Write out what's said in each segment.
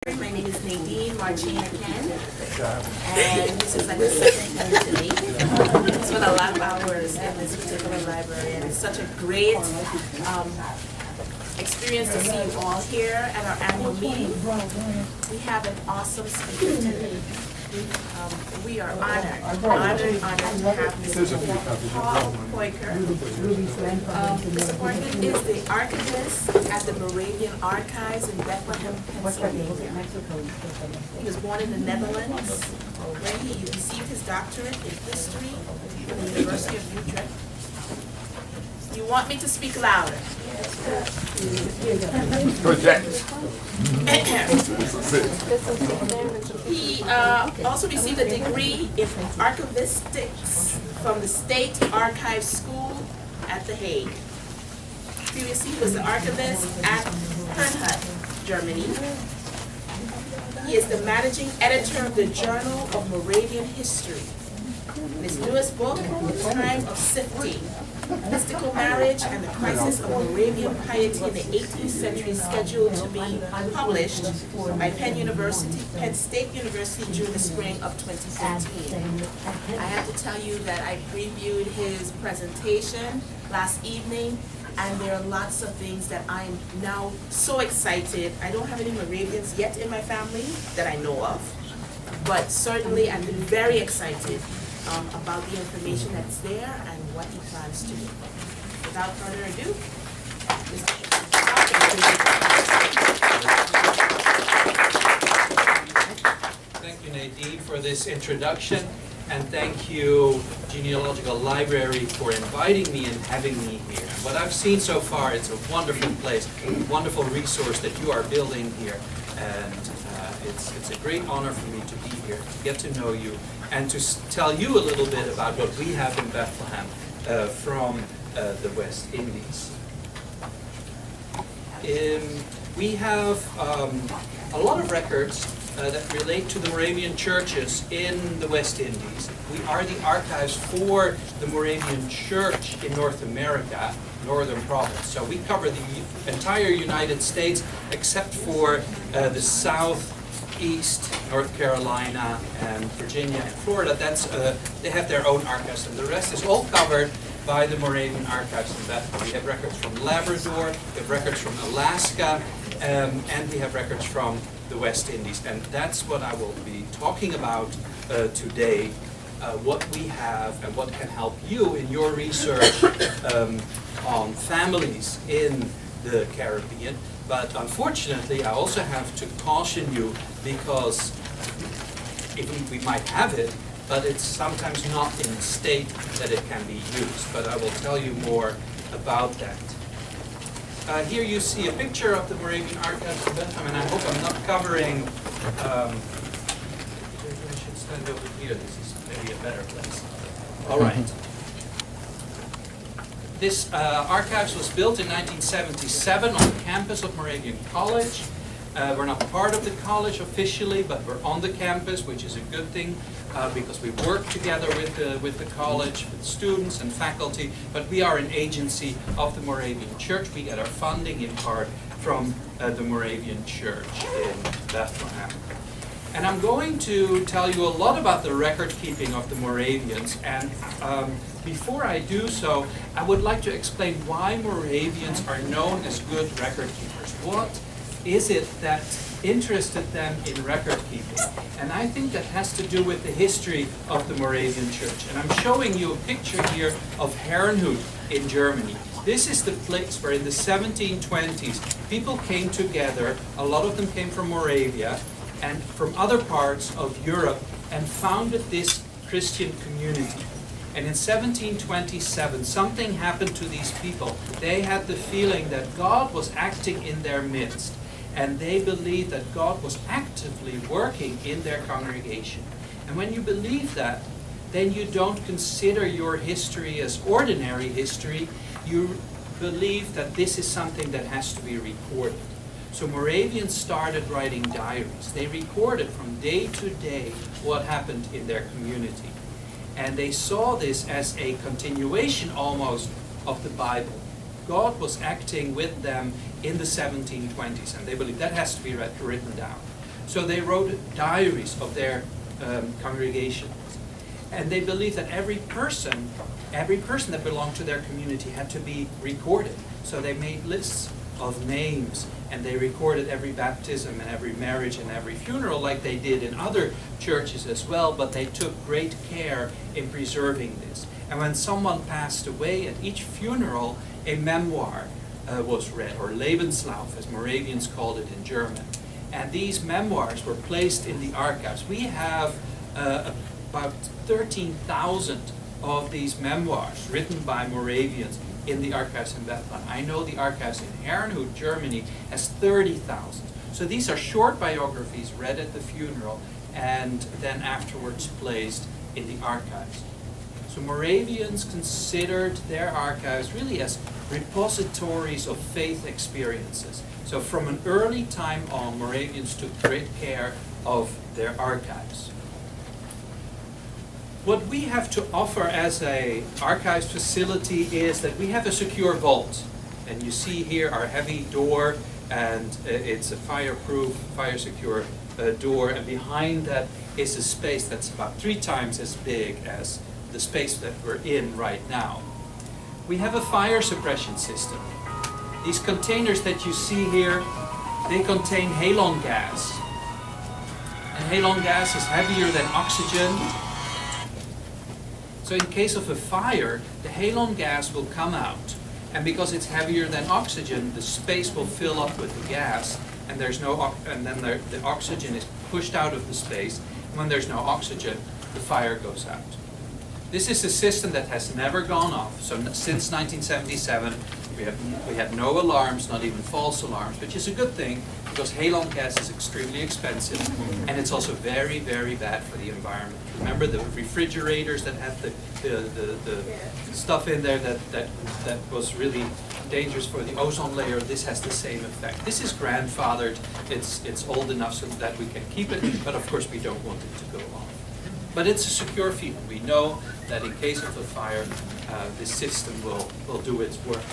My name is Nadine Marchina Ken, and this is like the second time to me. I spent a lot of hours in this particular library, and it's such a great experience to see you all here at our annual meeting. We have an awesome speaker today. We are honored to have Mr. Paul Peucker. Mr. Peucker is the archivist at the Moravian Archives in Bethlehem, Pennsylvania. He was born in the Netherlands, where he received his doctorate in history from the University of Utrecht. You want me to speak louder? He also received a degree in archivistics from the State Archives School at The Hague. Previously, he was the archivist at Hernhut, Germany. He is the managing editor of the Journal of Moravian History. In his newest book, The Time of Sifting, Mystical Marriage and the Crisis of Moravian Piety in the 18th Century, is scheduled to be published by Penn State University during the spring of 2015. I have to tell you that I previewed his presentation last evening, and there are lots of things that I'm now so excited. I don't have any Moravians yet in my family that I know of, but certainly I've been very excited about the information that's there and what he plans to do. Without further ado, Thank you, Nadine, for this introduction, and thank you, Genealogical Library, for inviting me and having me here. What I've seen so far, it's a wonderful place, a wonderful resource that you are building here, and it's a great honor for me to be here, to get to know you, and to tell you a little bit about what we have in Bethlehem from the West Indies. We have a lot of records that relate to the Moravian churches in the West Indies. We are the archives for the Moravian Church in North America, Northern Province. So we cover the entire United States except for the Southeast, North Carolina, and Virginia and Florida. They have their own archives, and the rest is all covered by the Moravian Archives in Bethlehem. We have records from Labrador, we have records from Alaska, and we have records from the West Indies. And that's what I will be talking about today, what we have and what can help you in your research on families in the Caribbean. But unfortunately, I also have to caution you, because we might have it, but it's sometimes not in the state that it can be used. But I will tell you more about that. Here you see a picture of the Moravian Archives in Bethlehem, and I hope I'm not covering, I should stand over here, this is maybe a better place. All right. This archives was built in 1977 on the campus of Moravian College. We're not part of the college officially, but we're on the campus, which is a good thing because we work together with the college, with students and faculty, but we are an agency of the Moravian Church. We get our funding in part from the Moravian Church in Bethlehem. And I'm going to tell you a lot about the record keeping of the Moravians, and before I do so, I would like to explain why Moravians are known as good record keepers. What is it that interested them in record keeping? And I think that has to do with the history of the Moravian Church. And I'm showing you a picture here of Herrnhut in Germany. This is the place where in the 1720s people came together, a lot of them came from Moravia and from other parts of Europe, and founded this Christian community. And in 1727, something happened to these people. They had the feeling that God was acting in their midst, and they believed that God was actively working in their congregation. And when you believe that, then you don't consider your history as ordinary history. You believe that this is something that has to be recorded. So Moravians started writing diaries. They recorded from day to day what happened in their community. And they saw this as a continuation almost of the Bible. God was acting with them in the 1720s, and they believe that has to be written down. So they wrote diaries of their congregation. And they believed that every person that belonged to their community had to be recorded. So they made lists of names, and they recorded every baptism and every marriage and every funeral like they did in other churches as well, but they took great care in preserving this. And when someone passed away, at each funeral, a memoir was read, or Lebenslauf, as Moravians called it in German. And these memoirs were placed in the archives. We have about 13,000 of these memoirs written by Moravians in the archives in Bethlehem. I know the archives in Herrnhut, Germany, has 30,000. So these are short biographies read at the funeral and then afterwards placed in the archives. So Moravians considered their archives really as repositories of faith experiences. So from an early time on, Moravians took great care of their archives. What we have to offer as an archives facility is that we have a secure vault. And you see here our heavy door, and it's a fireproof, fire-secure door, and behind that is a space that's about 3 times as big as the space that we're in right now. We have a fire suppression system. These containers that you see here, they contain halon gas. And halon gas is heavier than oxygen. So in case of a fire, the halon gas will come out. And because it's heavier than oxygen, the space will fill up with the gas, and then the oxygen is pushed out of the space. And when there's no oxygen, the fire goes out. This is a system that has never gone off. So since 1977, we had no alarms, not even false alarms, which is a good thing because halon gas is extremely expensive, and it's also very, very bad for the environment. Remember the refrigerators that had the stuff in there that was really dangerous for the ozone layer? This has the same effect. This is grandfathered. It's old enough so that we can keep it, but of course we don't want it to go off. But it's a secure field. We know that in case of a fire, this system will do its work.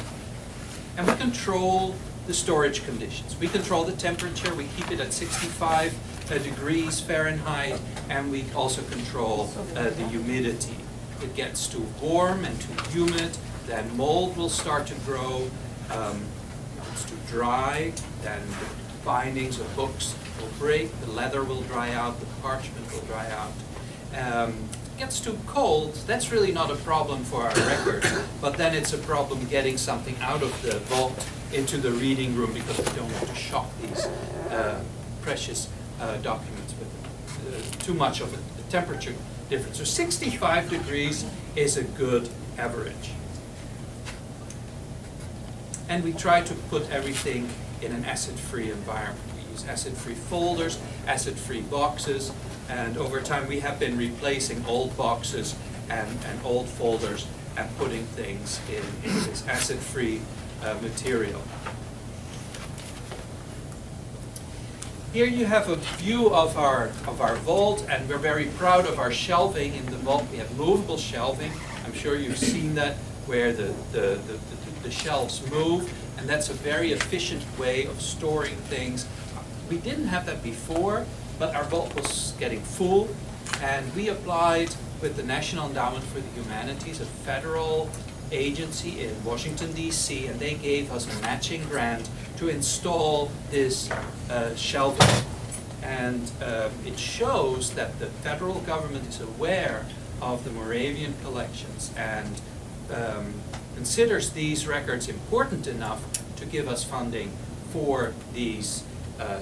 And we control the storage conditions. We control the temperature. We keep it at 65 degrees Fahrenheit, and we also control the humidity. It gets too warm and too humid, then mold will start to grow. If it's too dry, then the bindings of books will break, the leather will dry out, the parchment will dry out. Gets too cold, that's really not a problem for our records, but then it's a problem getting something out of the vault into the reading room because we don't want to shock these precious documents with too much of a temperature difference. So 65 degrees is a good average. And we try to put everything in an acid-free environment. We use acid-free folders, acid-free boxes, and over time we have been replacing old boxes and old folders and putting things in this acid-free material. Here you have a view of our vault, and we're very proud of our shelving in the vault. We have movable shelving. I'm sure you've seen that, where the shelves move, and that's a very efficient way of storing things. We didn't have that before, but our vault was getting full, and we applied with the National Endowment for the Humanities, a federal agency in Washington, D.C., and they gave us a matching grant to install this shelving. And it shows that the federal government is aware of the Moravian collections and considers these records important enough to give us funding for these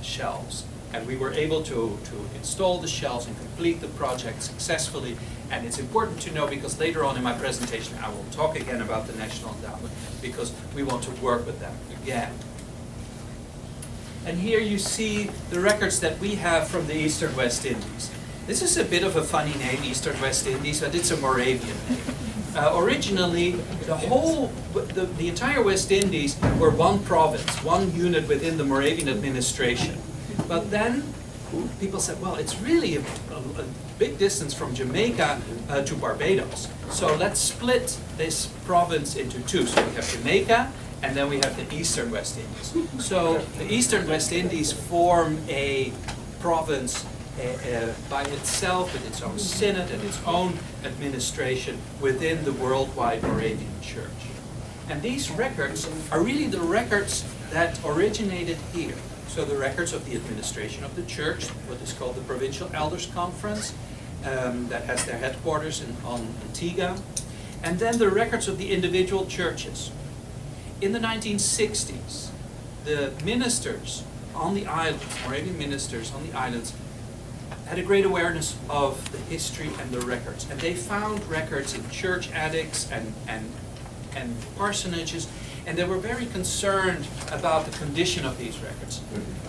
shelves. And we were able to install the shelves and complete the project successfully. And it's important to know, because later on in my presentation I will talk again about the National Endowment, because we want to work with them again. And here you see the records that we have from the Eastern West Indies. This is a bit of a funny name, Eastern West Indies, but it's a Moravian name. Originally, the entire West Indies were one province, one unit within the Moravian administration. But then people said, well, it's really a big distance from Jamaica to Barbados. So let's split this province into two. So we have Jamaica, and then we have the Eastern West Indies. So the Eastern West Indies form a province by itself, with its own synod and its own administration within the worldwide Moravian Church. And these records are really the records that originated here. So the records of the administration of the church, what is called the Provincial Elders Conference, that has their headquarters on Antigua, and then the records of the individual churches. In the 1960s, the ministers on the islands, Moravian ministers on the islands, had a great awareness of the history and the records. And they found records in church attics and parsonages, and they were very concerned about the condition of these records.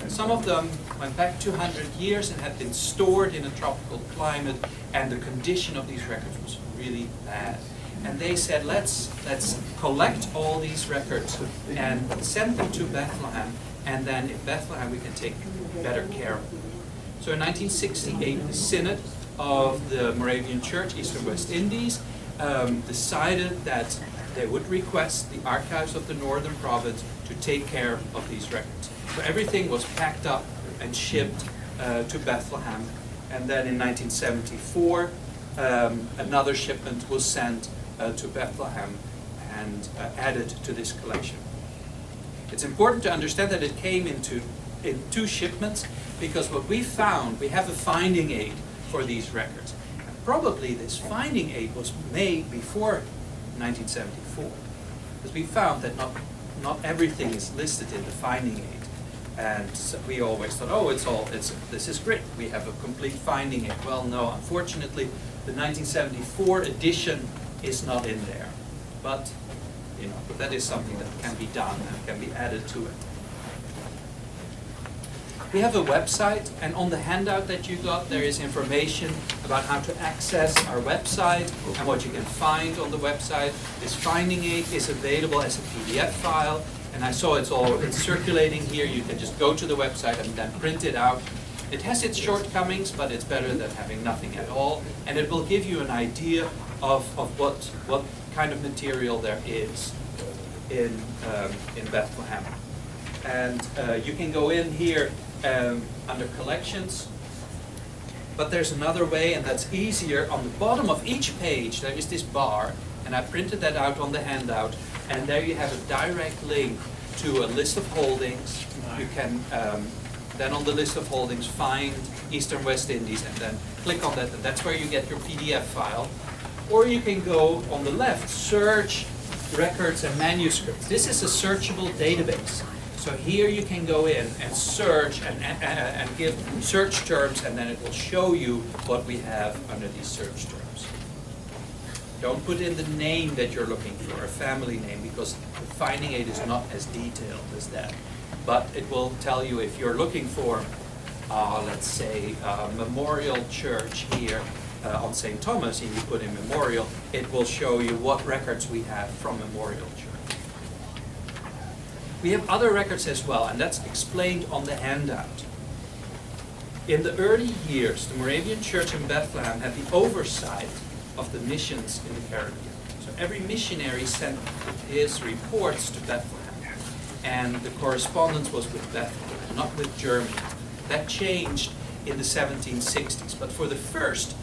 Some of them went back 200 years and had been stored in a tropical climate, and the condition of these records was really bad. And they said, let's collect all these records and send them to Bethlehem, and then in Bethlehem we can take better care of them. So in 1968, the Synod of the Moravian Church, East and West Indies, decided that they would request the archives of the Northern Province to take care of these records. So everything was packed up and shipped to Bethlehem, and then in 1974, another shipment was sent to Bethlehem and added to this collection. It's important to understand that it came in two shipments, because what we found, we have a finding aid for these records. And probably this finding aid was made before 1974, because we found that not everything is listed in the finding aid. And so we always thought, oh, this is great, we have a complete finding aid. Well, no, unfortunately, the 1974 edition is not in there. But, you know, that is something that can be done and can be added to it. We have a website, and on the handout that you got, there is information about how to access our website and what you can find on the website. This finding aid is available as a PDF file, and I saw it's circulating here. You can just go to the website and then print it out. It has its shortcomings, but it's better than having nothing at all, and it will give you an idea of what kind of material there is in Bethlehem. And you can go in here under collections, but there's another way, and that's easier. On the bottom of each page there is this bar, and I printed that out on the handout, and there you have a direct link to a list of holdings. You can then on the list of holdings find Eastern West Indies, and then click on that, and that's where you get your PDF file. Or you can go on the left, search records and manuscripts. This is a searchable database. So here you can go in and search and give search terms, and then it will show you what we have under these search terms. Don't put in the name that you're looking for, a family name, because the finding aid is not as detailed as that. But it will tell you if you're looking for, let's say, a memorial church here on St. Thomas, and you put in memorial, it will show you what records we have from Memorial Church. We have other records as well, and that's explained on the handout. In the early years, the Moravian Church in Bethlehem had the oversight of the missions in the Caribbean. So every missionary sent his reports to Bethlehem, and the correspondence was with Bethlehem, not with Germany. That changed in the 1760s, but for the first,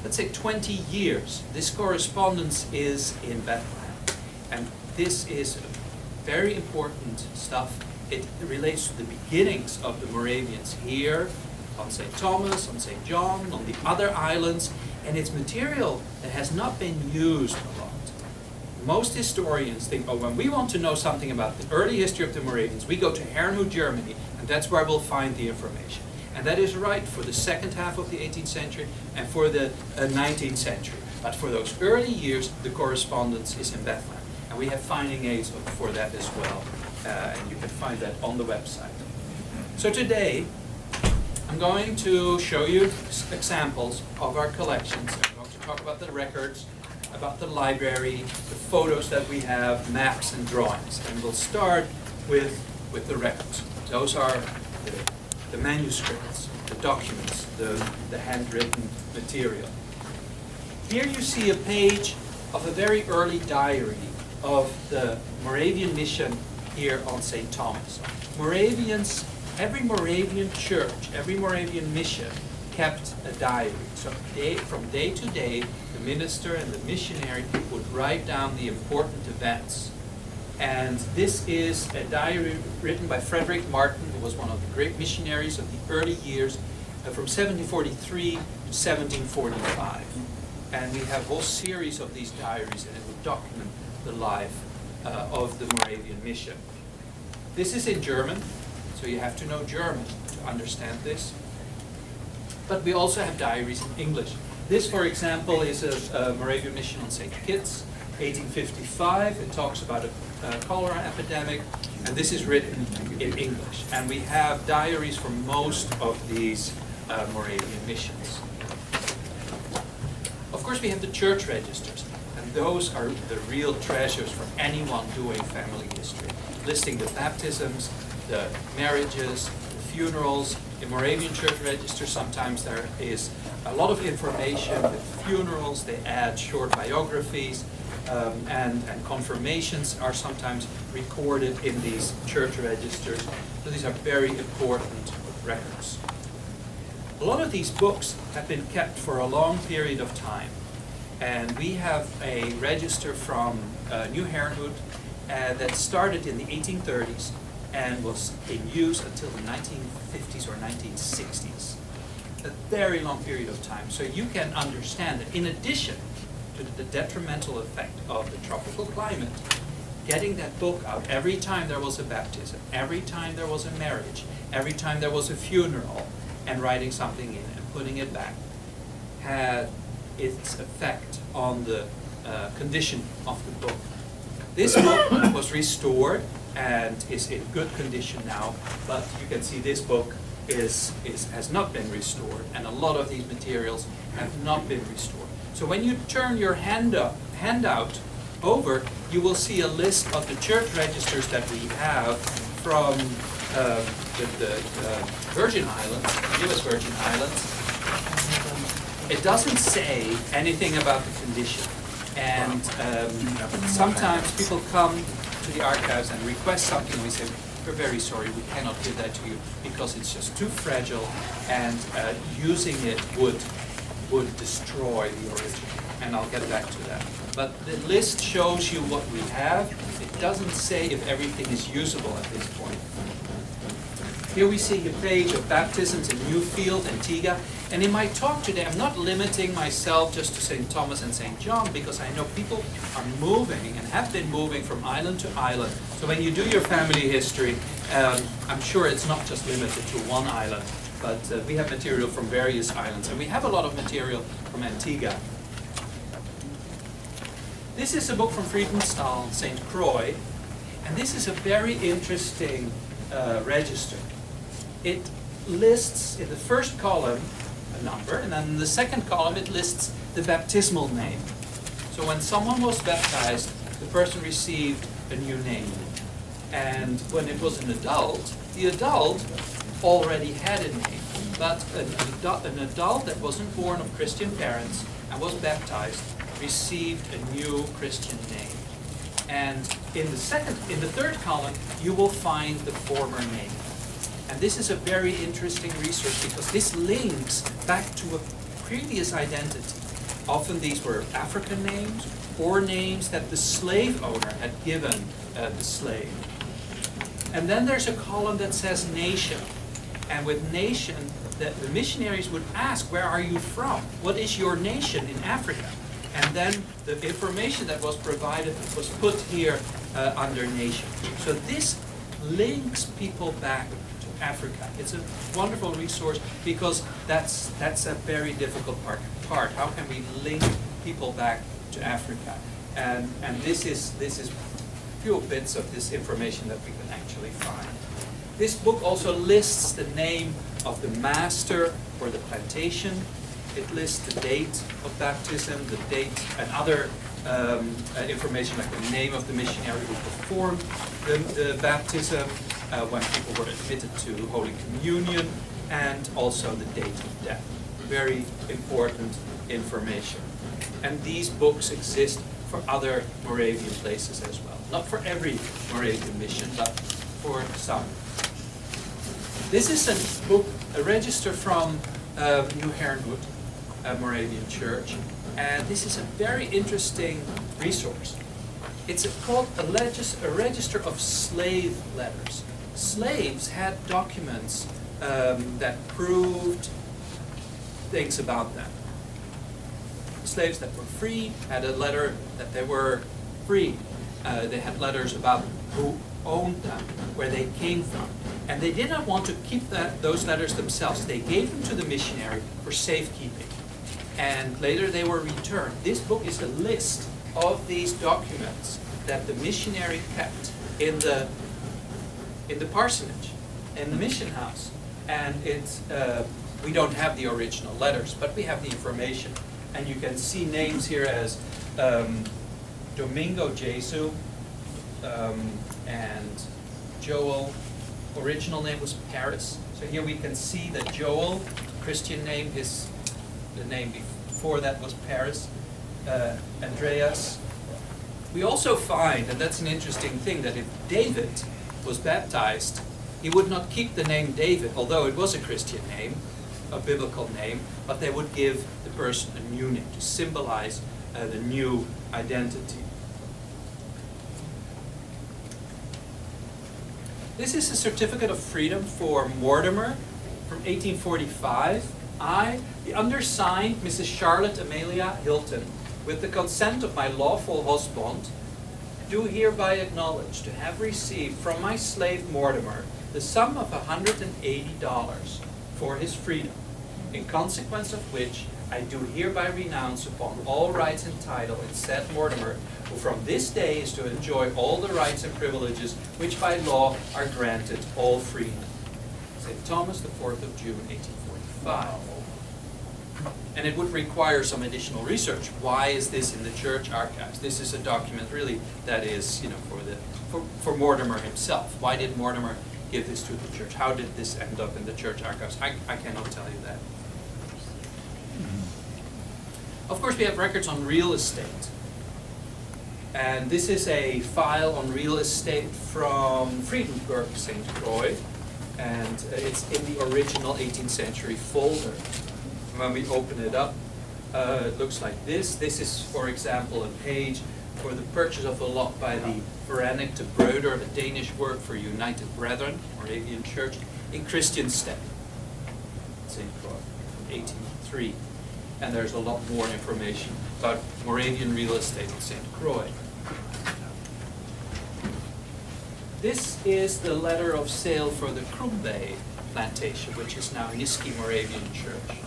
let's say 20 years, this correspondence is in Bethlehem. And this is very important stuff. It relates to the beginnings of the Moravians here, on St. Thomas, on St. John, on the other islands, and it's material that has not been used a lot. Most historians think, oh, when we want to know something about the early history of the Moravians, we go to Herrnhut, Germany, and that's where we'll find the information. And that is right for the second half of the 18th century and for the 19th century. But for those early years, the correspondence is in Bethlehem. And we have finding aids for that as well. And you can find that on the website. So today, I'm going to show you examples of our collections. I'm going to talk about the records, about the library, the photos that we have, maps and drawings. And we'll start with the records. Those are the manuscripts, the documents, the handwritten material. Here you see a page of a very early diary of the Moravian mission here on St. Thomas. Moravians every Moravian church, every Moravian mission kept a diary. So from day to day, the minister and the missionary would write down the important events. And this is a diary written by Frederick Martin, who was one of the great missionaries of the early years, from 1743 to 1745. And we have a whole series of these diaries, and it would document the life of the Moravian mission. This is in German, so you have to know German to understand this. But we also have diaries in English. This, for example, is a Moravian mission on St. Kitts, 1855. It talks about a cholera epidemic, and this is written in English. And we have diaries for most of these Moravian missions. Of course, we have the church registers, and those are the real treasures for anyone doing family history, listing the baptisms, the marriages, the funerals. In Moravian church register, sometimes there is a lot of information with funerals. They add short biographies, and confirmations are sometimes recorded in these church registers. So these are very important records. A lot of these books have been kept for a long period of time, and we have a register from New Herrenhout that started in the 1830s and was in use until the 1950s or 1960s. A very long period of time. So you can understand that in addition to the detrimental effect of the tropical climate, getting that book out every time there was a baptism, every time there was a marriage, every time there was a funeral, and writing something in and putting it back, had its effect on the condition of the book. This book was restored and is in good condition now, but you can see this book has not been restored, and a lot of these materials have not been restored. So when you turn your handout over, you will see a list of the church registers that we have from the Virgin Islands, the U.S. Virgin Islands. It doesn't say anything about the condition, and sometimes people come to the archives and request something, and we say, we're very sorry, we cannot give that to you because it's just too fragile, and using it would destroy the original. And I'll get back to that. But the list shows you what we have. It doesn't say if everything is usable at this point. Here we see a page of baptisms in Newfield, Antigua. And in my talk today, I'm not limiting myself just to St. Thomas and St. John, because I know people are moving and have been moving from island to island. So when you do your family history, I'm sure it's not just limited to one island, but we have material from various islands. And we have a lot of material from Antigua. This is a book from Friedenstahl, St. Croix, and this is a very interesting register. It lists in the first column a number, and then in the second column it lists the baptismal name. So when someone was baptized, the person received a new name. And when it was an adult, the adult already had a name. But an adult that wasn't born of Christian parents and was baptized received a new Christian name. And in the third column, you will find the former name. And this is a very interesting research because this links back to a previous identity. Often these were African names or names that the slave owner had given the slave. And then there's a column that says nation. And with nation, the missionaries would ask, where are you from? What is your nation in Africa? And then the information that was provided was put here under nation. So this links people back to Africa. It's a wonderful resource because that's a very difficult part. How can we link people back to Africa? And this is a few bits of this information that we can actually find. This book also lists the name of the master or the plantation. It lists the date of baptism, the date, and other information like the name of the missionary who performed the baptism, when people were admitted to Holy Communion, and also the date of death. Very important information. And these books exist for other Moravian places as well. Not for every Moravian mission, but for some. This is a book, a register from New Herrenwood, Moravian Church, and this is a very interesting resource. It's called a register of slave letters. Slaves had documents that proved things about them. Slaves that were free had a letter that they were free. They had letters about who owned them, where they came from. And they did not want to keep those letters themselves. They gave them to the missionary for safekeeping. And later they were returned. This book is a list of these documents that the missionary kept in the parsonage, in the mission house. And it's, we don't have the original letters, but we have the information. And you can see names here as Domingo Jesu and Joel. Original name was Paris. So here we can see that Joel, Christian name, the name before that was Paris. Andreas. We also find, and that's an interesting thing, that if David was baptized, he would not keep the name David, although it was a Christian name, a biblical name, but they would give the person a new name to symbolize the new identity. This is a certificate of freedom for Mortimer from 1845. I, the undersigned, Mrs. Charlotte Amelia Hilton, with the consent of my lawful husband, do hereby acknowledge to have received from my slave Mortimer the sum of $180 for his freedom, in consequence of which I do hereby renounce upon all rights and title in said Mortimer, who from this day is to enjoy all the rights and privileges which by law are granted all freemen. St. Thomas, the 4th of June, 1845. And it would require some additional research. Why is this in the church archives? This is a document really that is, for Mortimer himself. Why did Mortimer give this to the church? How did this end up in the church archives? I cannot tell you that. Of course, we have records on real estate. And this is a file on real estate from Friedenburg, St. Croix. And it's in the original 18th century folder. When we open it up, it looks like this. This is, for example, a page for the purchase of a lot by the Verenigde Broeder, a Danish word for United Brethren, Moravian Church, in Christiansted, St. Croix, 1803. And there's a lot more information about Moravian real estate in St. Croix. This is the letter of sale for the Krumbe plantation, which is now Niski Moravian Church.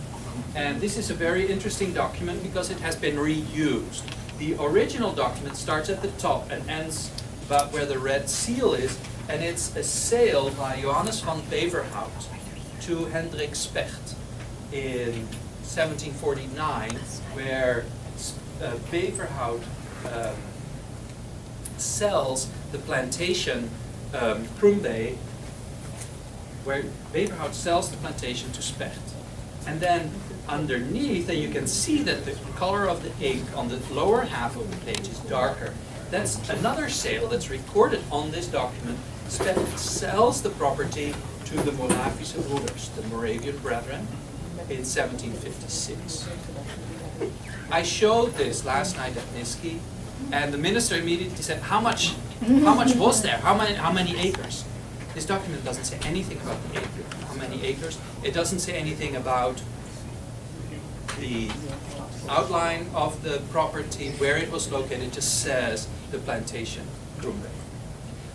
And this is a very interesting document because it has been reused. The original document starts at the top and ends about where the red seal is, and it's a sale by Johannes van Beverhout to Hendrik Specht in 1749, where Beverhout sells the plantation Krumbe, where Beverhout sells the plantation to Specht. And then underneath, you can see that the color of the ink on the lower half of the page is darker. That's another sale that's recorded on this document. Specht sells the property to the Moravische Broeders, the Moravian Brethren, in 1756. I showed this last night at Niski, and the minister immediately said, how much was there? How many acres? This document doesn't say anything about the acre. How many acres? It doesn't say anything about the outline of the property, where it was located. It just says the plantation Krumbe.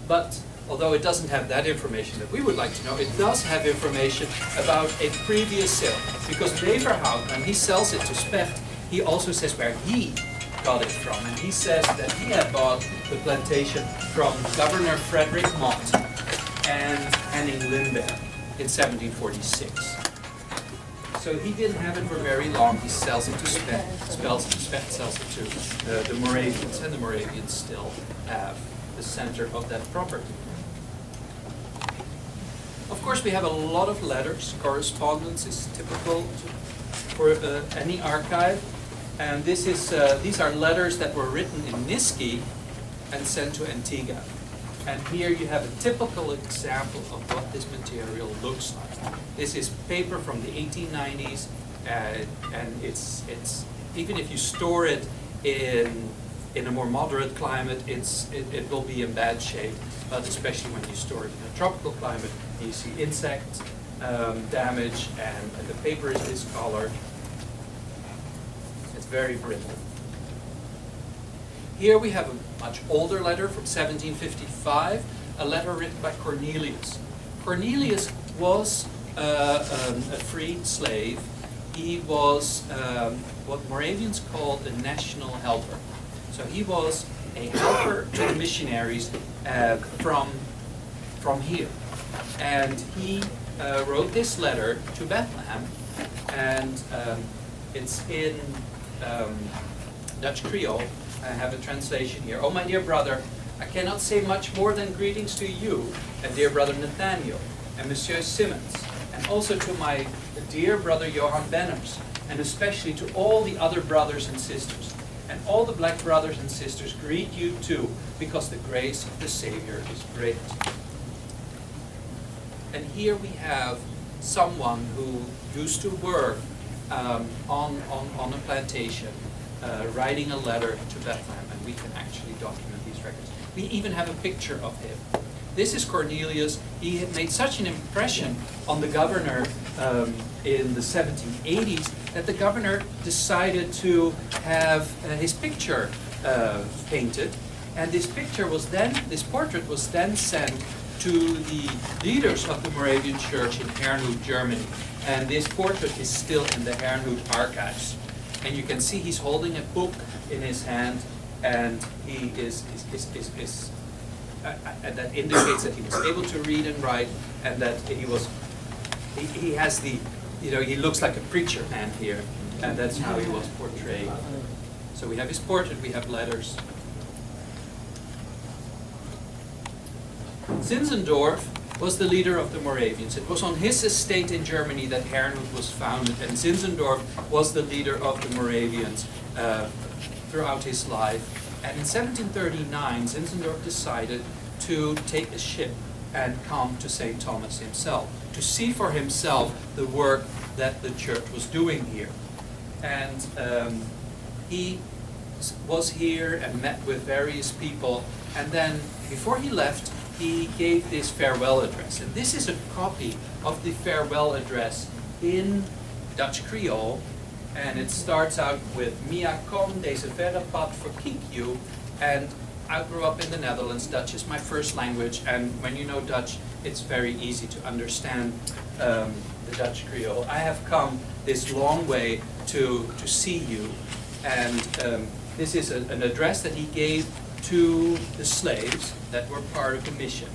But although it doesn't have that information that we would like to know, it does have information about a previous sale. Because Beverhout, when he sells it to Specht, he also says where he got it from. And he says that he had bought the plantation from Governor Frederick Mott and Henning Lindbergh in 1746. So he didn't have it for very long. He sells it to Specht, sells it to the Moravians, and the Moravians still have the center of that property. Of course, we have a lot of letters. Correspondence is typical for any archive. And these are letters that were written in Niski and sent to Antigua. And here you have a typical example of what this material looks like. This is paper from the 1890s, and it's even if you store it in a more moderate climate, it will be in bad shape. But especially when you store it in a tropical climate, you see insect damage, and the paper is discolored. It's very brittle. Here we have a much older letter from 1755, a letter written by Cornelius. Cornelius was a freed slave. He was what Moravians called a national helper. So he was a helper to the missionaries from here. And he wrote this letter to Bethlehem, and it's in Dutch Creole. I have a translation here. Oh, my dear brother, I cannot say much more than greetings to you and dear brother Nathaniel and Monsieur Simmons, and also to my dear brother Johan Benners, and especially to all the other brothers and sisters. And all the black brothers and sisters greet you too, because the grace of the Savior is great. And here we have someone who used to work on a plantation, writing a letter to Bethlehem, and we can actually document these records. We even have a picture of him. This is Cornelius. He had made such an impression on the governor in the 1780s that the governor decided to have his picture painted, and this portrait was then sent to the leaders of the Moravian Church in Herrnhut, Germany, and this portrait is still in the Herrnhut Archives. And you can see he's holding a book in his hand, and he and that indicates that he was able to read and write, and that he has the, he looks like a preacher man here, and that's how he was portrayed. So we have his portrait, we have letters. Zinzendorf was the leader of the Moravians. It was on his estate in Germany that Herrnhut was founded, and Zinzendorf was the leader of the Moravians throughout his life. And in 1739, Zinzendorf decided to take a ship and come to St. Thomas himself, to see for himself the work that the church was doing here. And he was here and met with various people, and then before he left, he gave this farewell address. And this is a copy of the farewell address in Dutch Creole, and it starts out with Mia kom deze verre pad verkiek you. And I grew up in the Netherlands. Dutch is my first language, and when you know Dutch, it's very easy to understand the Dutch Creole. I have come this long way to see you, and this is an address that he gave to the slaves that were part of the mission.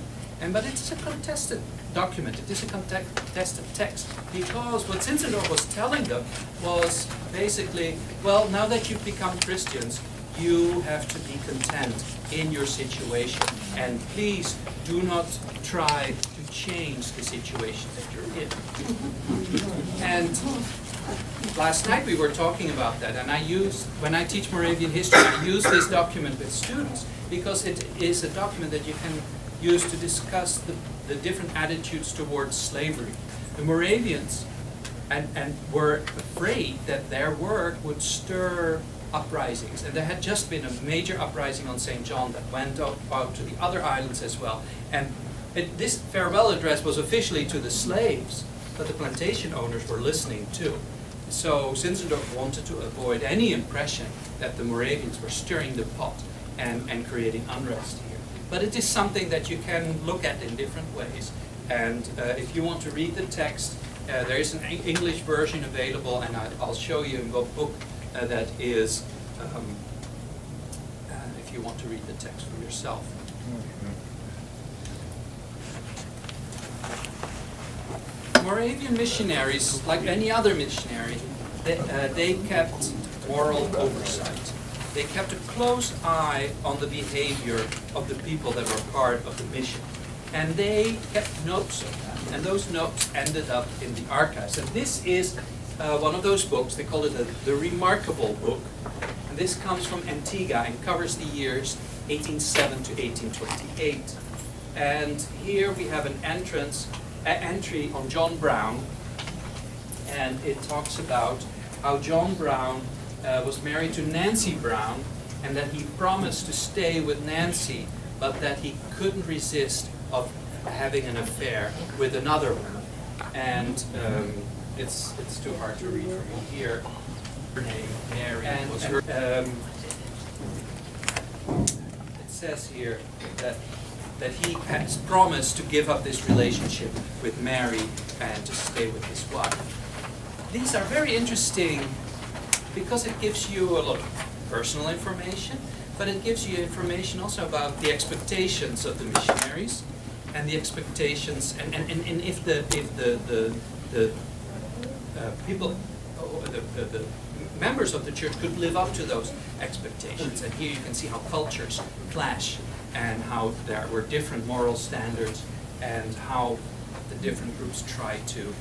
But it's a contested document, it is a contested text, because what Zinzendorf was telling them was basically, well, now that you've become Christians, you have to be content in your situation, and please do not try to change the situation that you're in. And last night we were talking about that, and when I teach Moravian history, I use this document with students because it is a document that you can use to discuss the different attitudes towards slavery. The Moravians were afraid that their work would stir uprisings, and there had just been a major uprising on St. John that went out to the other islands as well. And this farewell address was officially to the slaves, but the plantation owners were listening too. So Zinzendorf wanted to avoid any impression that the Moravians were stirring the pot and creating unrest here. But it is something that you can look at in different ways. And if you want to read the text, there is an English version available, and I'll show you in what book that is, if you want to read the text for yourself. Moravian missionaries, like any other missionary, they kept moral oversight. They kept a close eye on the behavior of the people that were part of the mission. And they kept notes of that. And those notes ended up in the archives. And this is one of those books, they call it the Remarkable Book. And this comes from Antigua and covers the years 1807 to 1828. And here we have an entry on John Brown, and it talks about how John Brown was married to Nancy Brown, and that he promised to stay with Nancy, but that he couldn't resist of having an affair with another woman. And it's too hard to read for me here. Her name, Mary, and was her, it says here that he has promised to give up this relationship with Mary and to stay with his wife. These are very interesting because it gives you a lot of personal information, but it gives you information also about the expectations of the missionaries and the expectations, and if the people, the members of the church could live up to those expectations. And here you can see how cultures clash and how there were different moral standards and how the different groups try to,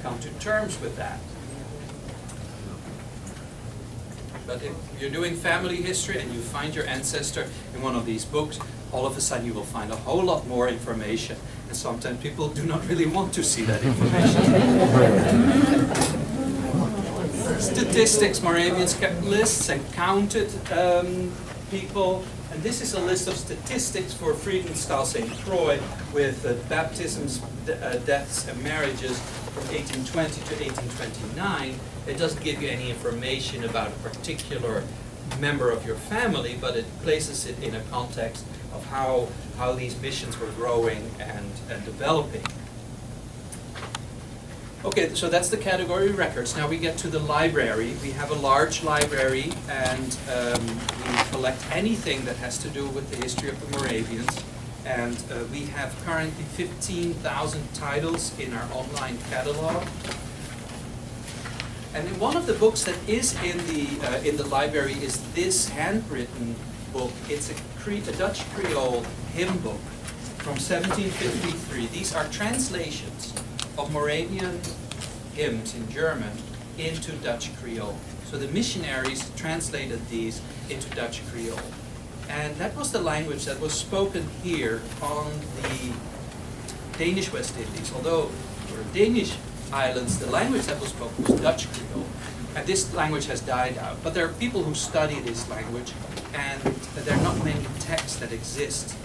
come to terms with that. But if you're doing family history and you find your ancestor in one of these books, all of a sudden you will find a whole lot more information. And sometimes people do not really want to see that information. Statistics, Moravians kept lists and counted people. And this is a list of statistics for Friedenstahl St. Croix with baptisms, deaths, and marriages from 1820 to 1829. It doesn't give you any information about a particular member of your family, but it places it in a context of how these missions were growing and developing. Okay, so that's the category records. Now we get to the library. We have a large library, and we collect anything that has to do with the history of the Moravians. And we have currently 15,000 titles in our online catalog. And in one of the books that is in the library is this handwritten book. It's a Dutch Creole hymn book from 1753. These are translations of Moravian hymns in German into Dutch Creole. So the missionaries translated these into Dutch Creole. And that was the language that was spoken here on the Danish West Indies. Although there were Danish islands, the language that was spoken was Dutch Creole. And this language has died out. But there are people who study this language, and there are not many texts that exist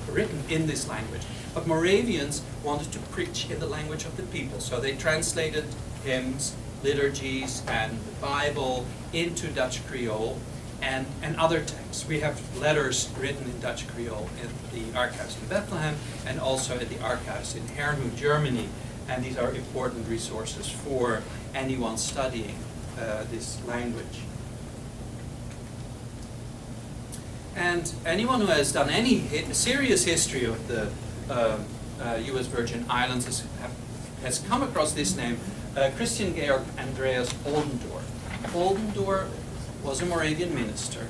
written in this language. But Moravians wanted to preach in the language of the people, so they translated hymns, liturgies, and the Bible into Dutch Creole and other texts. We have letters written in Dutch Creole in the archives in Bethlehem and also in the archives in Hernhu, Germany. And these are important resources for anyone studying this language. And anyone who has done any serious history of the U.S. Virgin Islands has come across this name, Christian Georg Andreas Oldendorff. Oldendorff was a Moravian minister,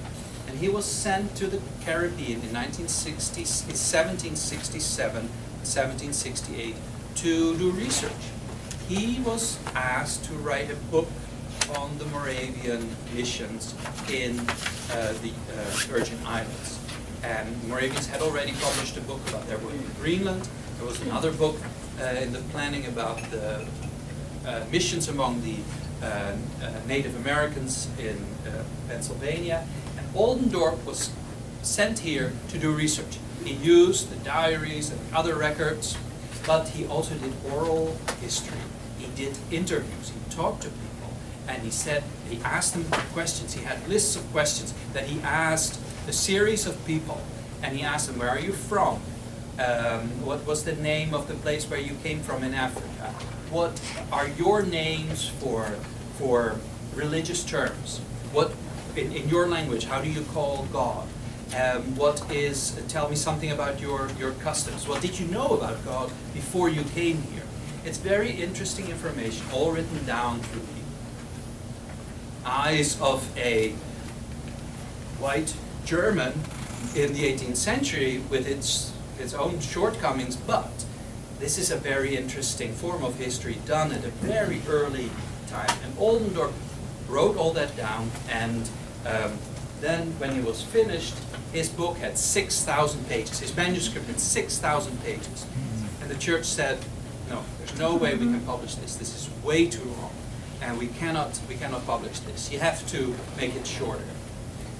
and he was sent to the Caribbean in 1767, 1768 to do research. He was asked to write a book on the Moravian missions in the Virgin Islands. And Moravians had already published a book about their work in Greenland. There was another book in the planning about the missions among the Native Americans in Pennsylvania. And Oldendorff was sent here to do research. He used the diaries and other records, but he also did oral history. He did interviews. He talked to people, and he asked them questions. He had lists of questions that he asked a series of people, and he asked them, where are you from? What was the name of the place where you came from in Africa? What are your names for religious terms? What, in your language, how do you call God? Tell me something about your customs. What did you know about God before you came here? It's very interesting information, all written down through the eyes of a white German in the 18th century with its own shortcomings, but this is a very interesting form of history done at a very early time. And Oldendorff wrote all that down and Then when he was finished, his book had 6,000 pages. His manuscript had 6,000 pages. And the church said, no, there's no way we can publish this. This is way too long. And we cannot publish this. You have to make it shorter.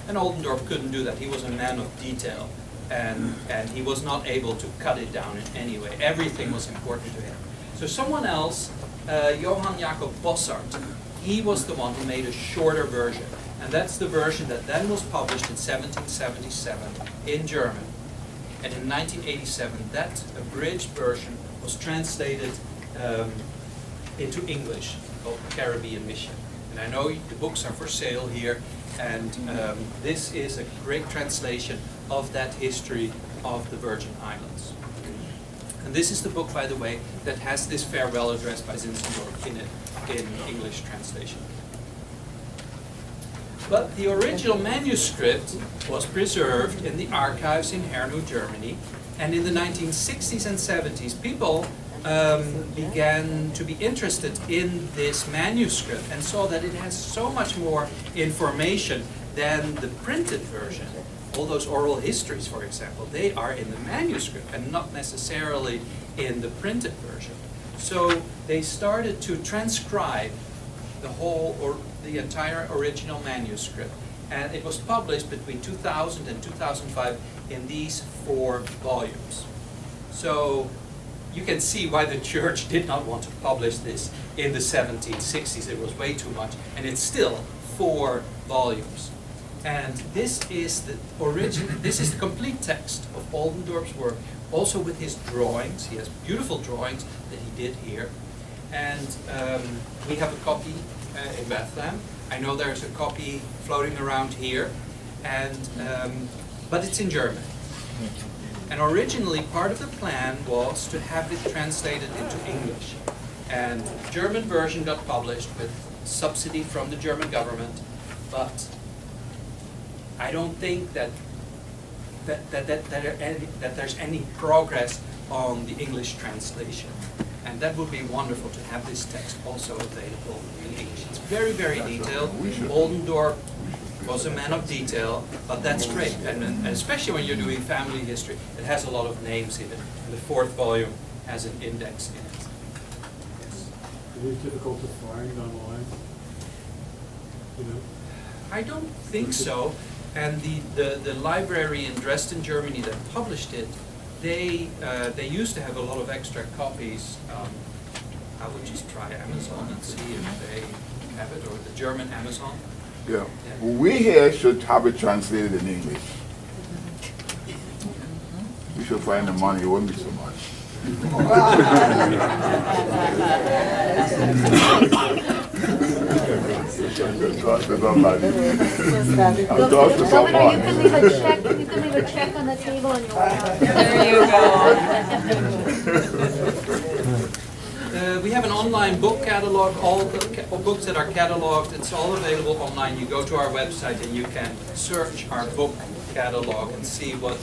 And Oldendorff couldn't do that. He was a man of detail. And he was not able to cut it down in any way. Everything was important to him. So someone else, Johann Jacob Bossart, he was the one who made a shorter version. And that's the version that then was published in 1777 in German. And in 1987, that abridged version was translated into English, called Caribbean Mission. And I know the books are for sale here, and this is a great translation of that history of the Virgin Islands. And this is the book, by the way, that has this farewell address by Zinzendorf in it, in English translation. But the original manuscript was preserved in the archives in Hernau, Germany. And in the 1960s and 70s, people began to be interested in this manuscript and saw that it has so much more information than the printed version. All those oral histories, for example, they are in the manuscript and not necessarily in the printed version. So they started to transcribe the whole, or the entire original manuscript. And it was published between 2000 and 2005 in these 4 volumes. So you can see why the church did not want to publish this in the 1760s. It was way too much. And it's still 4 volumes. And this is the original, this is the complete text of Oldendorff's work, also with his drawings. He has beautiful drawings that he did here. And we have a copy in Bethlehem. I know there's a copy floating around here, and but it's in German. And originally, part of the plan was to have it translated into English. And the German version got published with subsidy from the German government, but I don't think that there's any progress on the English translation. And that would be wonderful to have this text also available in English. It's very, very detailed. Oldendorff was a man of detail, but that's great. And especially when you're doing family history, it has a lot of names in it. And the 4th volume has an index in it. Yes. It is difficult to find online, you know? I don't think so. And the library in Dresden, Germany that published it, they used to have a lot of extra copies. I would just try Amazon and see if they have it, or the German Amazon. Yeah. We here should have it translated in English. We should find the money, it won't be so much. Governor, you can leave a check on the table and you'll have. There you go. We have an online book catalog, all the books that are cataloged, it's all available online. You go to our website and you can search our book catalog and see what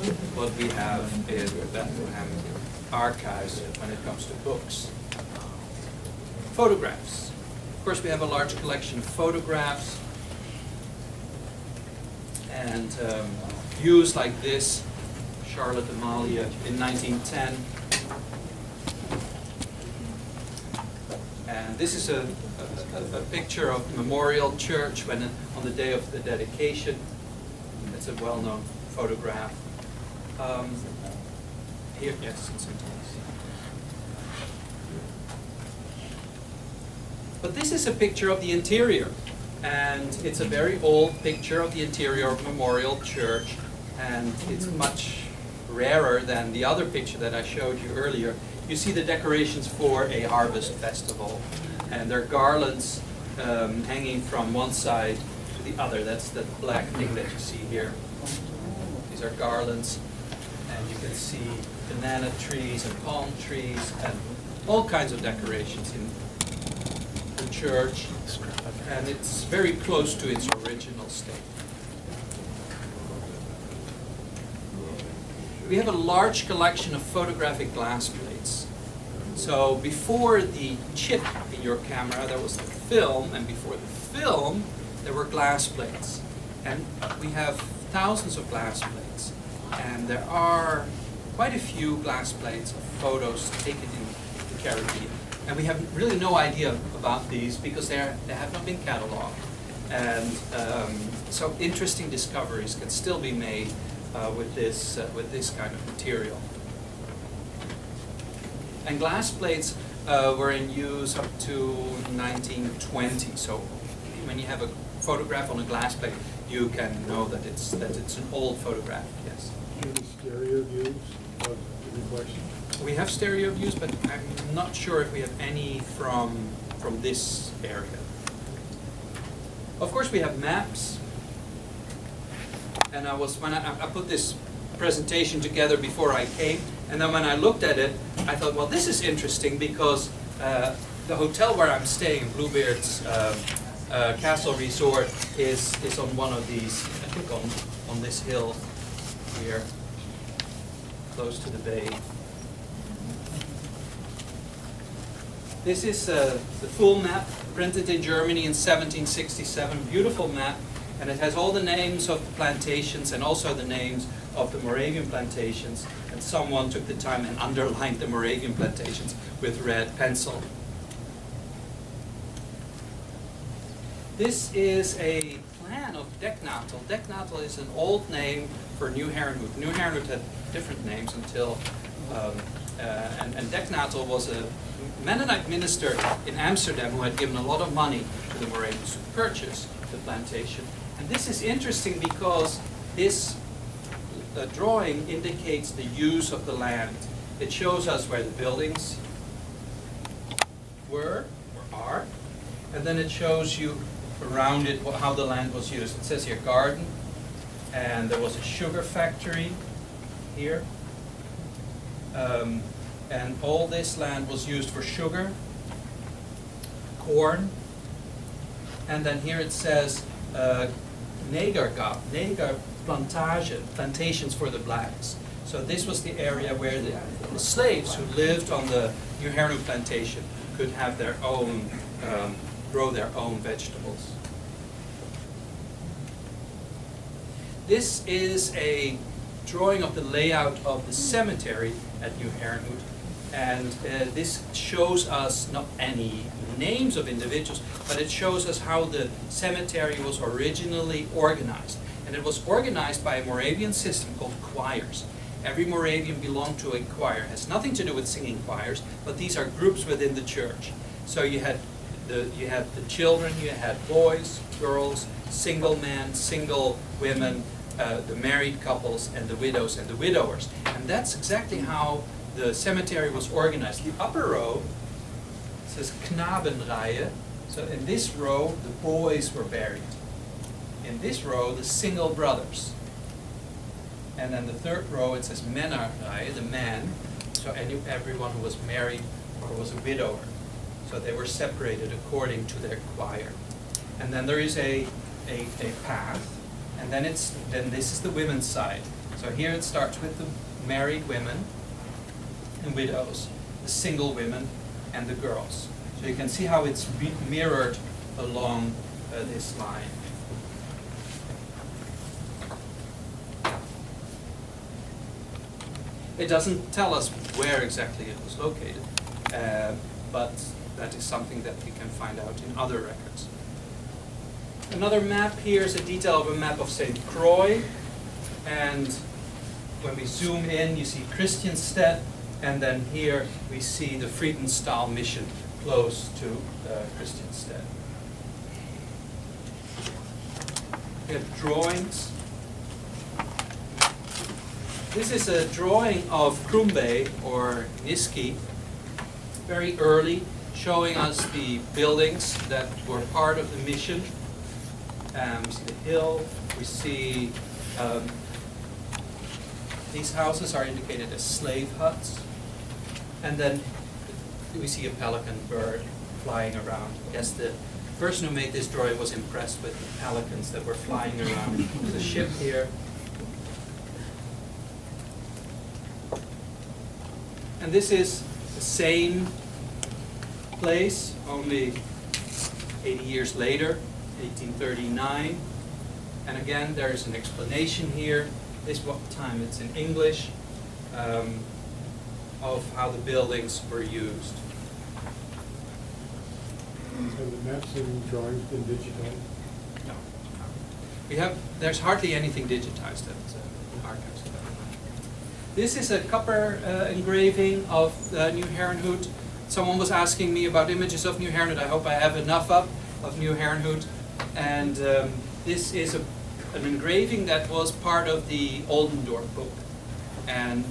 we have in the Bethlehem archives when it comes to books. Photographs. Of course, we have a large collection of photographs, and views like this, Charlotte Amalia in 1910. And this is a picture of Memorial Church when on the day of the dedication. It's a well-known photograph. Here, yes, in St. Thomas. But this is a picture of the interior, and it's a very old picture of the interior of Memorial Church, and it's much rarer than the other picture that I showed you earlier. You see the decorations for a harvest festival, and there are garlands hanging from one side to the other. That's the black thing that you see here. These are garlands, and you can see banana trees and palm trees and all kinds of decorations in the church, and it's very close to its original state. We have a large collection of photographic glass plates. So before the chip in your camera, there was the film, and before the film, there were glass plates. And we have thousands of glass plates, and there are quite a few glass plates of photos taken in the Caribbean. And we have really no idea about these because they have not been cataloged. And so interesting discoveries can still be made with this kind of material. And glass plates were in use up to 1920. So when you have a photograph on a glass plate, you can know that it's an old photograph. Yes. Any stereo views of the collection? We have stereo views, but I'm not sure if we have any from this area. Of course, we have maps. And when I put this presentation together before I came, and then when I looked at it, I thought, well, this is interesting because the hotel where I'm staying, Bluebeard's Castle Resort, is on one of these, I think on this hill here, close to the bay. This is the full map, printed in Germany in 1767, beautiful map, and it has all the names of the plantations and also the names of the Moravian plantations, and someone took the time and underlined the Moravian plantations with red pencil. This is a plan of Deknatel. Deknatel is an old name for New Herrenhout. New Herrenhout had different names until, and Deknatel was a Mennonite minister in Amsterdam who had given a lot of money to the Moravians to purchase the plantation. And this is interesting because this drawing indicates the use of the land. It shows us where the buildings were or are, and then it shows you around it how the land was used. It says here garden, and there was a sugar factory here. And all this land was used for sugar, corn, and then here it says neger plantations for the blacks. So this was the area where the slaves who lived on the New Herrenhout plantation could have their own, grow their own vegetables. This is a drawing of the layout of the cemetery at New Herrenhout. And this shows us not any names of individuals, but it shows us how the cemetery was originally organized. And it was organized by a Moravian system called choirs. Every Moravian belonged to a choir. It has nothing to do with singing choirs, but these are groups within the church. So you had the children, you had boys, girls, single men, single women, the married couples, and the widows and the widowers. And that's exactly how the cemetery was organized. The upper row says Knabenreihe. So in this row, the boys were buried. In this row, the single brothers. And then the third row, it says Männerreihe, the men. So everyone who was married or was a widower. So they were separated according to their choir. And then there is a path. And then this is the women's side. So here it starts with the married women and widows, the single women, and the girls. So you can see how it's mirrored along this line. It doesn't tell us where exactly it was located, but that is something that we can find out in other records. Another map here is a detail of a map of St. Croix, and when we zoom in, you see Christiansted, and then here we see the Friedenstahl mission close to Christiansted. We have drawings. This is a drawing of Krumbe or Niski, very early, showing us the buildings that were part of the mission. We see the hill, we see these houses are indicated as slave huts, and then we see a pelican bird flying around. I guess the person who made this drawing was impressed with the pelicans that were flying around. There's a ship here. And this is the same place, only 80 years later, 1839. And again, there's an explanation here. This time it's in English, of how the buildings were used. Have the maps and drawings been digitized? No. There's hardly anything digitized at archives. This is a copper engraving of New Herrenhout. Someone was asking me about images of New Herrenhout. I hope I have enough of New Herrenhout. And this is an engraving that was part of the Oldendorf book. And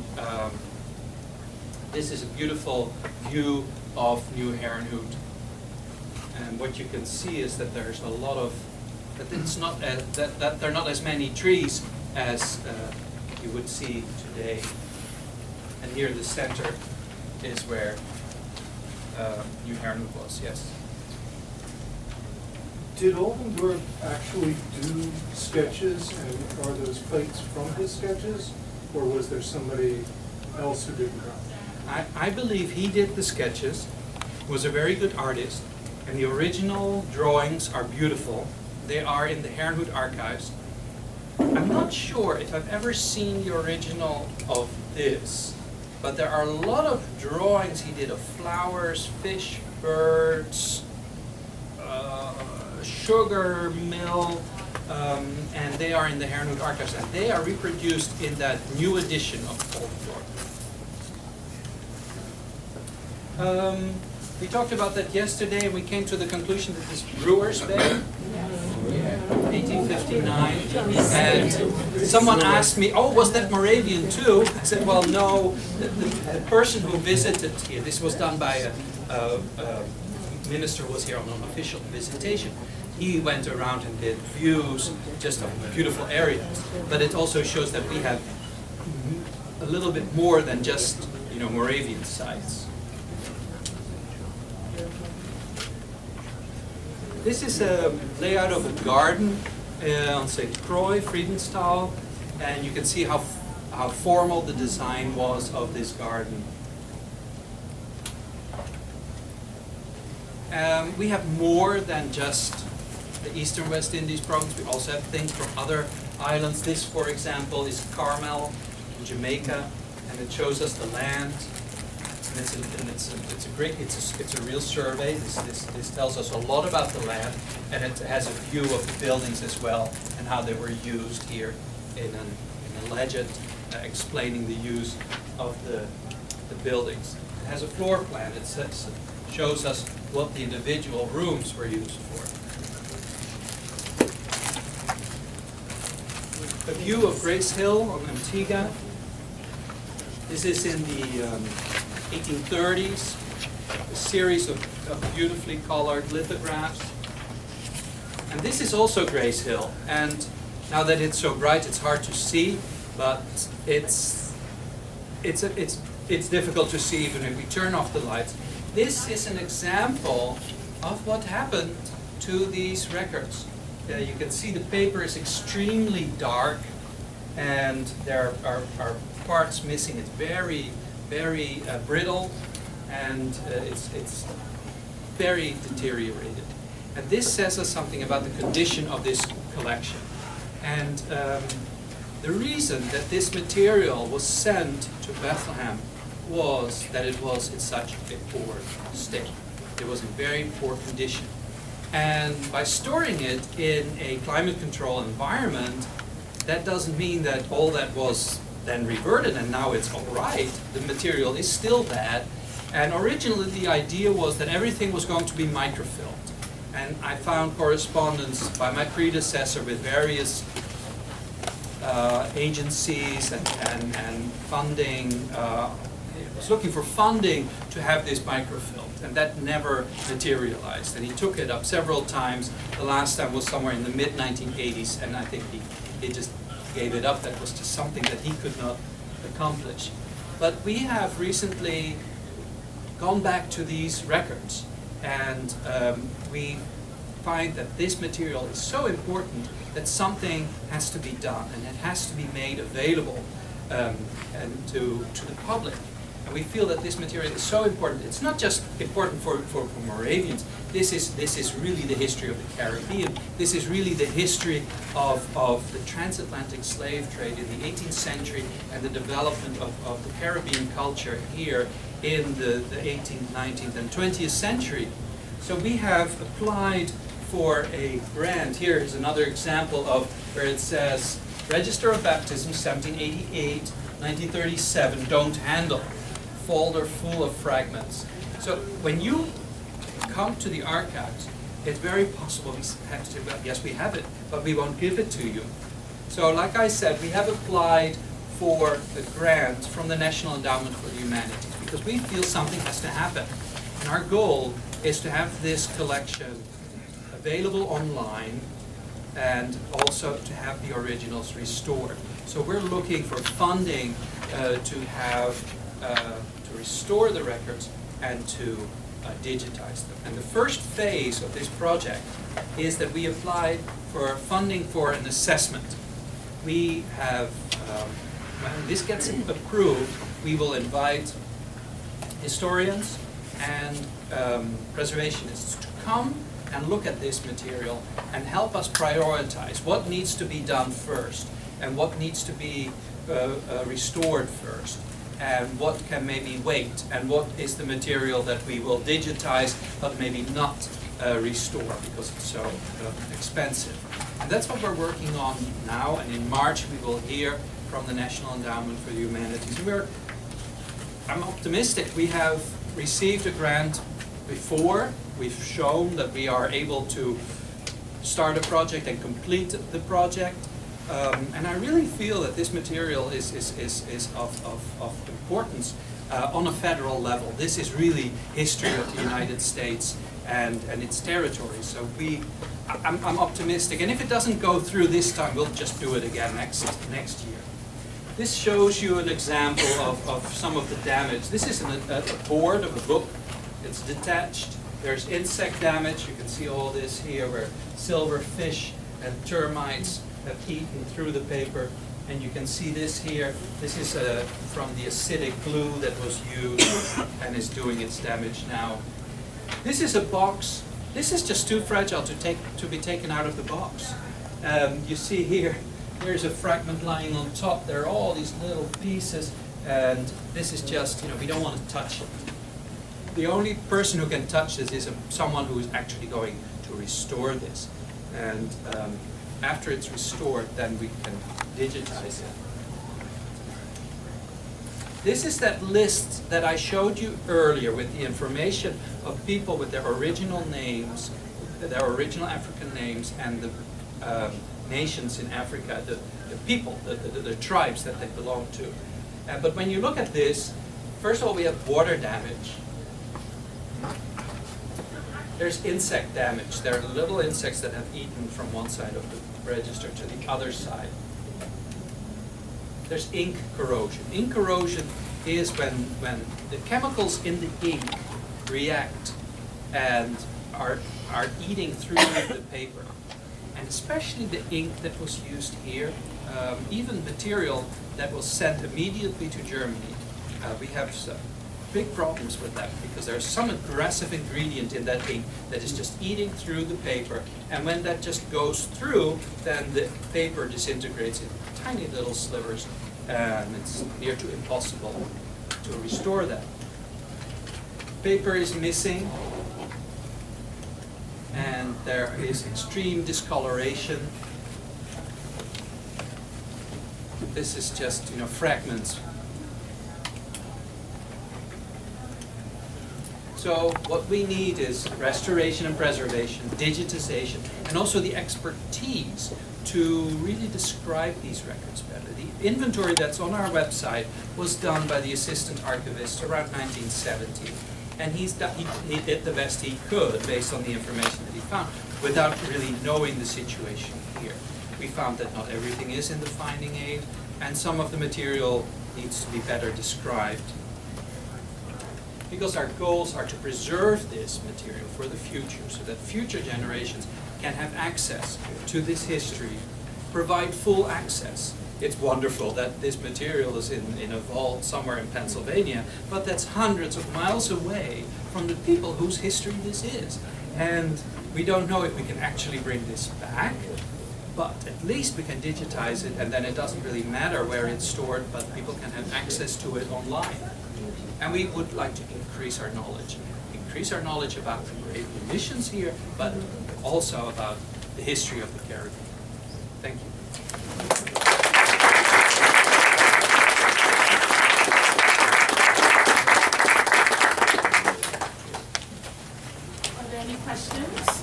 this is a beautiful view of New Herrenhout. And what you can see is that there's a lot of, that it's not that there are not as many trees as you would see today. And here in the center is where New Herrenhout was, yes. Did Oldendorf actually do sketches, and are those plates from his sketches, or was there somebody else who did them? I believe he did the sketches, was a very good artist, and the original drawings are beautiful. They are in the Herrenhout Archives. I'm not sure if I've ever seen the original of this, but there are a lot of drawings he did of flowers, fish, birds, sugar mill, and they are in the Herrenhout Archives, and they are reproduced in that new edition of Oldendorf. We talked about that yesterday, and we came to the conclusion that this Brewer's Bay, 1859, and someone asked me, oh, was that Moravian too? I said, well, no, the person who visited here, this was done by a minister was here on an official visitation. He went around and did views just of beautiful areas, but it also shows that we have a little bit more than just, you know, Moravian sites. This is a layout of a garden on St. Croix, Friedenstahl, and you can see how formal the design was of this garden. We have more than just the Eastern West Indies province. We also have things from other islands. This, for example, is Carmel in Jamaica, and it shows us the land. And it's a real survey. This tells us a lot about the land, and it has a view of the buildings as well and how they were used here in a legend explaining the use of the buildings. It has a floor plan. It shows us what the individual rooms were used for. A view of Grace Hill on Antigua. This is in the 1830s, a series of beautifully colored lithographs. And this is also Grace Hill. And now that it's so bright, it's hard to see, but it's difficult to see even if we turn off the lights. This is an example of what happened to these records. You can see the paper is extremely dark, and there are parts missing. It's very, very brittle, and it's very deteriorated. And this says us something about the condition of this collection. And the reason that this material was sent to Bethlehem was that it was in such a poor state. It was in very poor condition. And by storing it in a climate-controlled environment, that doesn't mean that all that was then reverted and now it's all right. The material is still bad. And originally the idea was that everything was going to be microfilmed. And I found correspondence by my predecessor with various agencies and funding. Was looking for funding to have this microfilmed, and that never materialized. And he took it up several times. The last time was somewhere in the mid-1980s, and I think he just gave it up. That was just something that he could not accomplish. But we have recently gone back to these records, and we find that this material is so important that something has to be done, and it has to be made available and to the public. And we feel that this material is so important. It's not just important for Moravians. This is really the history of the Caribbean. This is really the history of the transatlantic slave trade in the 18th century and the development of the Caribbean culture here in the 18th, 19th, and 20th century. So we have applied for a grant. Here is another example of where it says, Register of Baptism, 1788, 1937, don't handle. Folder full of fragments. So when you come to the archives, it's very possible we have to say, well, yes, we have it, but we won't give it to you. So like I said, we have applied for a grant from the National Endowment for the Humanities because we feel something has to happen. And our goal is to have this collection available online and also to have the originals restored. So we're looking for funding to restore the records and to digitize them. And the first phase of this project is that we applied for funding for an assessment. We have, when this gets approved, we will invite historians and preservationists to come and look at this material and help us prioritize what needs to be done first and what needs to be restored first, and what can maybe wait, and what is the material that we will digitize but maybe not restore because it's so expensive. And that's what we're working on now, and in March we will hear from the National Endowment for the Humanities. I'm optimistic. We have received a grant before. We've shown that we are able to start a project and complete the project. And I really feel that this material is of importance on a federal level. This is really history of the United States and its territories. So I'm optimistic. And if it doesn't go through this time, we'll just do it again next year. This shows you an example of some of the damage. This is a board of a book. It's detached. There's insect damage. You can see all this here where silverfish and termites have eaten through the paper. And you can see this here. This is from the acidic glue that was used and is doing its damage now. This is a box. This is just too fragile to be taken out of the box. You see here, there's a fragment lying on top. There are all these little pieces, and this is just, we don't want to touch it. The only person who can touch this is someone who is actually going to restore this. And after it's restored, then we can digitize it. This is that list that I showed you earlier with the information of people with their original names, their original African names, and the nations in Africa, the people, the tribes that they belong to. But when you look at this, first of all, we have water damage. There's insect damage. There are little insects that have eaten from one side of the register to the other side. There's ink corrosion. Ink corrosion is when the chemicals in the ink react and are eating through the paper. And especially the ink that was used here, even material that was sent immediately to Germany. We have some big problems with that because there's some aggressive ingredient in that ink that is just eating through the paper, and when that just goes through, then the paper disintegrates in tiny little slivers, and it's near to impossible to restore that. Paper is missing, and there is extreme discoloration. This is just, fragments. So what we need is restoration and preservation, digitization, and also the expertise to really describe these records better. The inventory that's on our website was done by the assistant archivist around 1970. And he did the best he could based on the information that he found without really knowing the situation here. We found that not everything is in the finding aid, and some of the material needs to be better described. Because our goals are to preserve this material for the future so that future generations can have access to this history, provide full access it's wonderful that this material is in a vault somewhere in Pennsylvania, but that's hundreds of miles away from the people whose history this is. And we don't know if we can actually bring this back, but at least we can digitize it, and then it doesn't really matter where it's stored, but people can have access to it online. And we would like to increase our knowledge about the Moravian missions here, but also about the history of the Caribbean. Thank you. Are there any questions?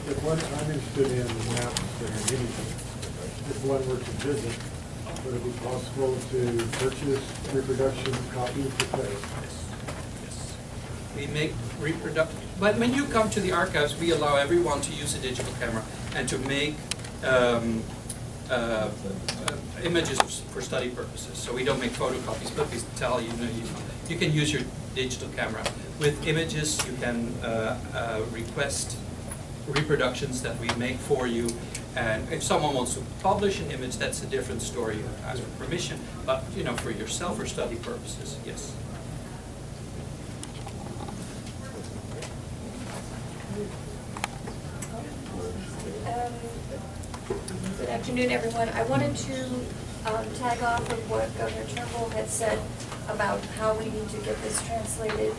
If one, I'm interested in maps that are anything. If one were to visit, would it be possible to purchase reproduction copies to play? We make but when you come to the archives, we allow everyone to use a digital camera and to make images for study purposes. So we don't make photocopies, but we tell you, you can use your digital camera. With images, you can request reproductions that we make for you. And if someone wants to publish an image, that's a different story. You ask for permission, but for yourself or study purposes, yes. Good afternoon, everyone. I wanted to tag off of what Governor Turnbull had said about how we need to get this translated.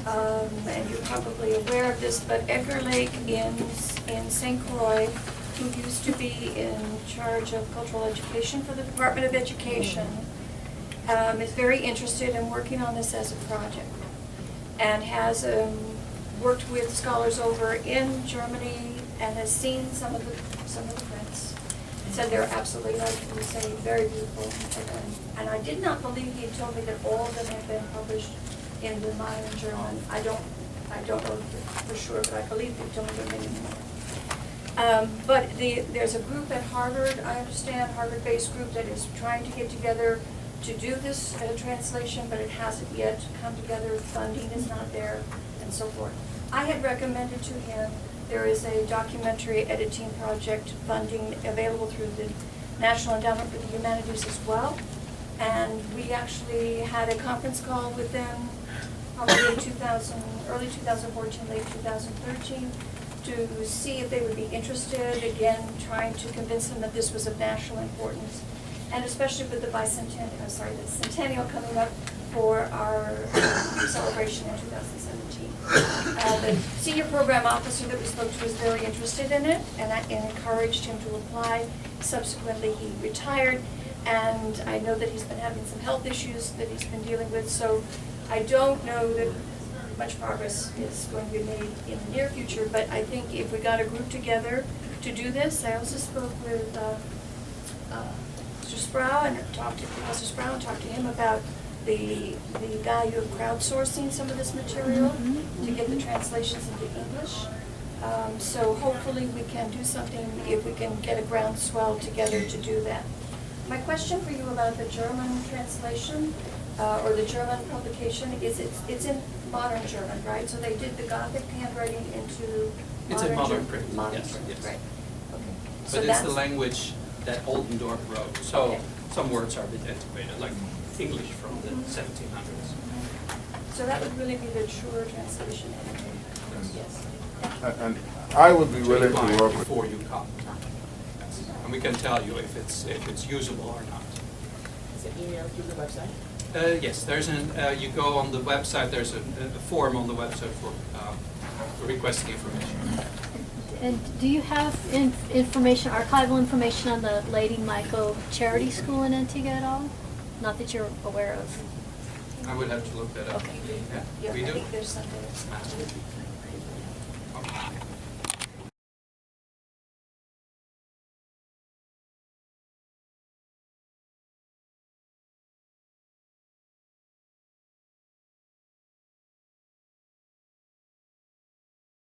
And you're probably aware of this, but Edgar Lake in St. Croix, who used to be in charge of cultural education for the Department of Education, is very interested in working on this as a project, and has worked with scholars over in Germany and has seen some of the prints. Said they're absolutely, like you say, very beautiful. And I did not believe he had told me that all of them had been published in the modern German. I don't know for sure, but I believe he told me there were many more. But there's a group at Harvard, I understand, Harvard-based group that is trying to get together to do this translation, but it hasn't yet come together. Funding is not there, and so forth. I had recommended to him, there is a documentary editing project funding available through the National Endowment for the Humanities as well. And we actually had a conference call with them probably in early 2014, late 2013, to see if they would be interested, again, trying to convince them that this was of national importance. And especially with the centennial coming up for our celebration in 2017. The senior program officer that we spoke to was very interested in it, and I encouraged him to apply. Subsequently, he retired, and I know that he's been having some health issues that he's been dealing with, so I don't know that much progress is going to be made in the near future, but I think if we got a group together to do this, I also spoke with Mr. Sproul and talked to Professor Sproul and talked to him about the value of crowdsourcing some of this material to get the translations into English. So hopefully we can do something if we can get a groundswell together to do that. My question for you about the German translation or the German publication is it's in modern German, right? So they did the Gothic handwriting into It's a modern print, yes. Right. Okay. But it's the language that Oldendorf wrote, so Okay. some words are a bit antiquated, like English from the 1700s. So that would really be the truer translation. Yes. And I would be willing to Inquire work with. before you come. And we can tell you if it's usable or not. Is it emailed through the website? Yes, there's you go on the website, there's a form on the website for requesting information. And do you have information, archival information on the Lady Michael Charity School in Antigua at all? Not that you're aware of. I would have to look that up. Okay. Yeah, we I do. think there's something that's